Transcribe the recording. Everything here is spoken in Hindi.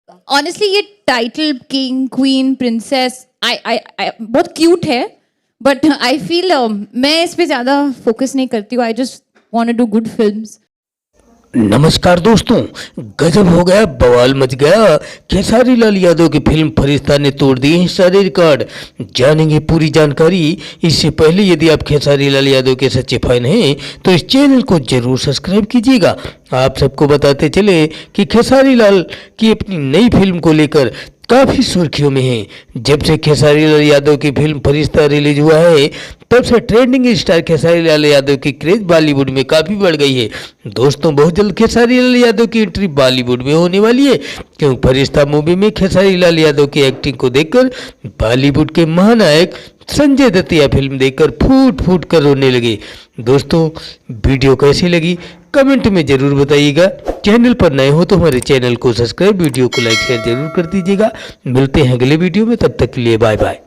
ऑनेस्टली ये टाइटल किंग क्वीन प्रिंसेस आई बहुत क्यूट है, बट आई फील मैं इस पे ज़्यादा फोकस नहीं करती हूँ. I just want to do good films. नमस्कार दोस्तों, गजब हो गया, बवाल मच गया. खेसारी लाल यादव की फिल्म फरिश्ता ने तोड़ दिए हैं सारे रिकॉर्ड. जानेंगे पूरी जानकारी. इससे पहले यदि आप खेसारी लाल यादव के सच्चे फैन हैं तो इस चैनल को जरूर सब्सक्राइब कीजिएगा. आप सबको बताते चले कि खेसारी लाल की अपनी नई फिल्म को लेकर काफ़ी सुर्खियों में है. जब से खेसारी लाल यादव की फिल्म फरिश्ता रिलीज हुआ है तब से ट्रेंडिंग स्टार खेसारी लाल यादव की क्रेज बॉलीवुड में काफ़ी बढ़ गई है. दोस्तों, बहुत जल्द खेसारी लाल यादव की एंट्री बॉलीवुड में होने वाली है, क्योंकि फरिश्ता मूवी में खेसारी लाल यादव की एक्टिंग को देखकर बॉलीवुड के महानायक संजय दत्त यह फिल्म देखकर फूट फूट कर रोने लगे. दोस्तों, वीडियो कैसी लगी कमेंट में जरूर बताइएगा. चैनल पर नए हो तो हमारे चैनल को सब्सक्राइब, वीडियो को लाइक शेयर जरूर कर दीजिएगा. मिलते हैं अगले वीडियो में, तब तक के लिए बाय बाय.